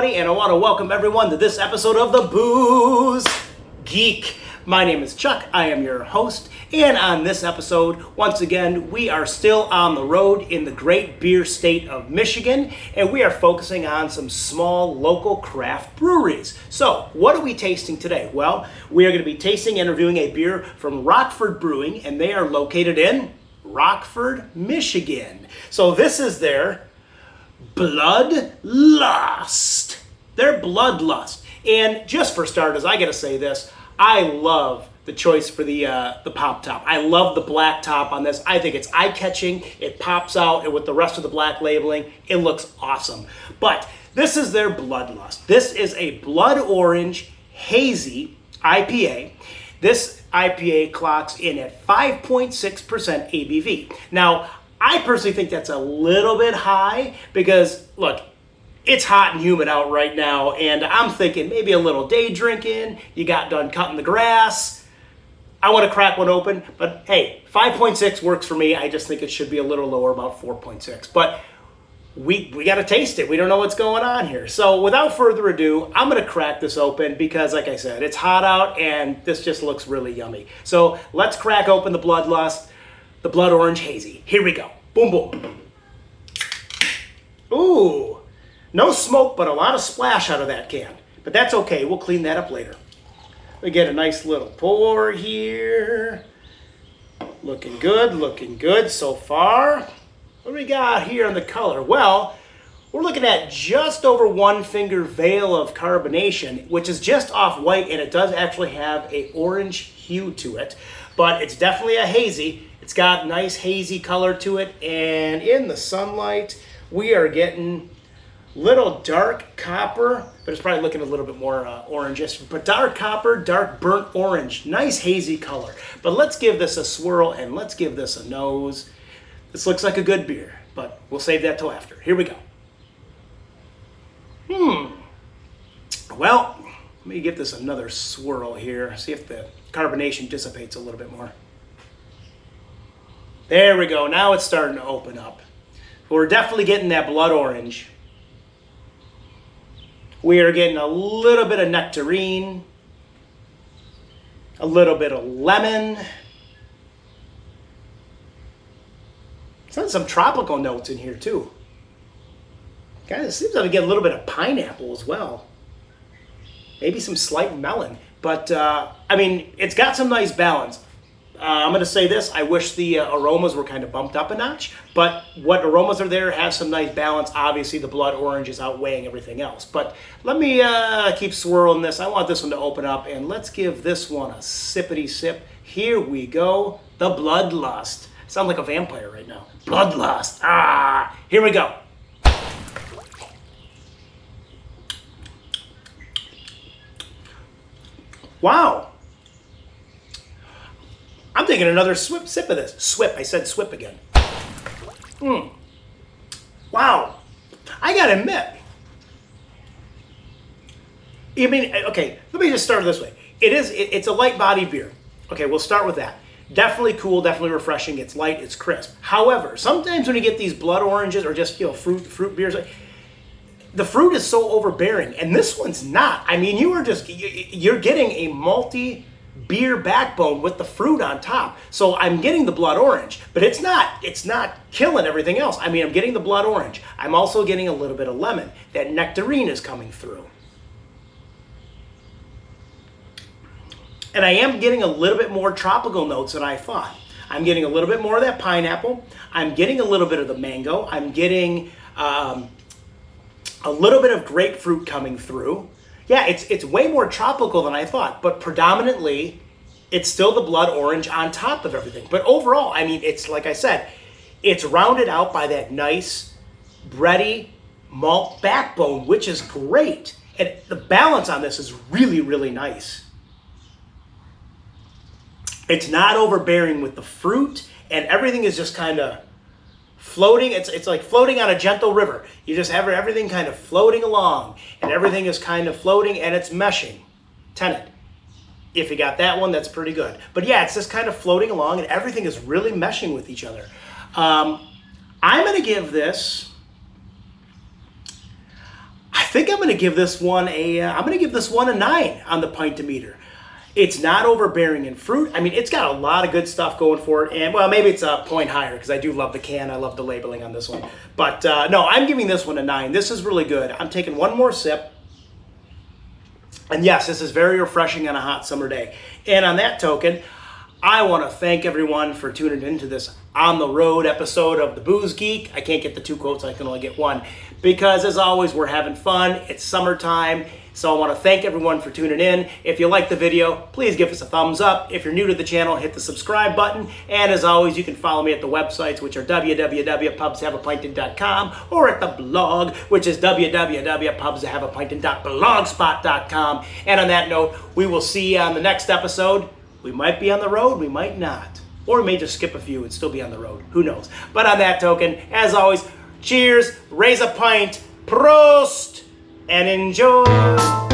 everybody, and I want to welcome everyone to this episode of the Booze Geek. My name is Chuck, I am your host, and on this episode, once again, we are still on the road in the great beer state of Michigan, and we are focusing on some small local craft breweries. So, what are we tasting today? Well, we are going to be tasting and reviewing a beer from Rockford Brewing, and they are located in Rockford, Michigan. So this is their Bloodlust. Their Bloodlust. And just for starters, I gotta say this, I love the choice for the pop top. I love the black top on this. I think it's eye-catching. It pops out, and with the rest of the black labeling, it looks awesome. But this is their Bloodlust. This is a blood orange hazy IPA. This IPA clocks in at 5.6% ABV. Now, I personally think that's a little bit high because, look, it's hot and humid out right now, and I'm thinking maybe a little day drinking, you got done cutting the grass, I want to crack one open, but hey, 5.6 works for me. I just think it should be a little lower, about 4.6. But we got to taste it. We don't know what's going on here. So without further ado, I'm going to crack this open because, like I said, it's hot out, and this just looks really yummy. So let's crack open the Bloodlust, the Blood Orange Hazy. Here we go. Boom, boom. Ooh. No smoke, but a lot of splash out of that can. But that's okay, we'll clean that up later. We get a nice little pour here. Looking good so far. What do we got here on the color? Well, we're looking at just over 1 finger veil of carbonation, which is just off white, and it does actually have a orange hue to it. But it's definitely a hazy. It's got nice hazy color to it, and in the sunlight, we are getting little dark copper, but it's probably looking a little bit more orangish, but dark copper, dark burnt orange, nice hazy color. But let's give this a swirl and let's give this a nose. This looks like a good beer, but we'll save that till after. Here we go. Well, let me give this another swirl here, see if the carbonation dissipates a little bit more. There we go, now it's starting to open up. We're definitely getting that blood orange. We are getting a little bit of nectarine, a little bit of lemon. Some tropical notes in here too. Kind of seems like we get a little bit of pineapple as well. Maybe some slight melon. But, I mean, it's got some nice balance. I'm going to say this, I wish the aromas were kind of bumped up a notch, but what aromas are there have some nice balance. Obviously, the blood orange is outweighing everything else. But let me keep swirling this. I want this one to open up, and let's give this one a sippity sip. Here we go, the Bloodlust. I sound like a vampire right now. Bloodlust. Ah, here we go. Wow. I'm taking another sip of this. Swip, I said swip again. Wow. I gotta admit. I mean, okay, let me just start this way. It's a light body beer. Okay, we'll start with that. Definitely cool, definitely refreshing. It's light, it's crisp. However, sometimes when you get these blood oranges or just, you know, fruit beers, the fruit is so overbearing, and this one's not. I mean, you're getting a malty beer backbone with the fruit on top. So I'm getting the blood orange, but it's not killing everything else. I mean, I'm getting the blood orange. I'm also getting a little bit of lemon. That nectarine is coming through. And I am getting a little bit more tropical notes than I thought. I'm getting a little bit more of that pineapple. I'm getting a little bit of the mango. I'm getting a little bit of grapefruit coming through. Yeah, it's way more tropical than I thought, but predominantly, it's still the blood orange on top of everything. But overall, I mean, it's like I said, it's rounded out by that nice, bready malt backbone, which is great. And the balance on this is really, really nice. It's not overbearing with the fruit, and everything is just kind of floating. It's like floating on a gentle river. You just have everything kind of floating along, and everything is kind of floating, and it's meshing. Tenet. If you got that one, that's pretty good. But yeah, it's just kind of floating along, and everything is really meshing with each other. I'm going to give this, I think I'm going to give this one a 9 on the pint-o-meter. It's not overbearing in fruit. I mean, it's got a lot of good stuff going for it. And, well, maybe it's a point higher because I do love the can. I love the labeling on this one. But, no, I'm giving this one a 9. This is really good. I'm taking one more sip. And, yes, this is very refreshing on a hot summer day. And on that token, I want to thank everyone for tuning into this on-the-road episode of the Booze Geek. I can't get the 2 quotes. I can only get one. Because, as always, we're having fun. It's summertime. So I want to thank everyone for tuning in. If you like the video, please give us a thumbs up. If you're new to the channel, hit the subscribe button. And as always, you can follow me at the websites, which are www.pubshaveapinted.com, or at the blog, which is www.pubshaveapinted.blogspot.com. And on that note, we will see you on the next episode. We might be on the road, we might not. Or we may just skip a few and still be on the road. Who knows? But on that token, as always, cheers, raise a pint, prost, and enjoy.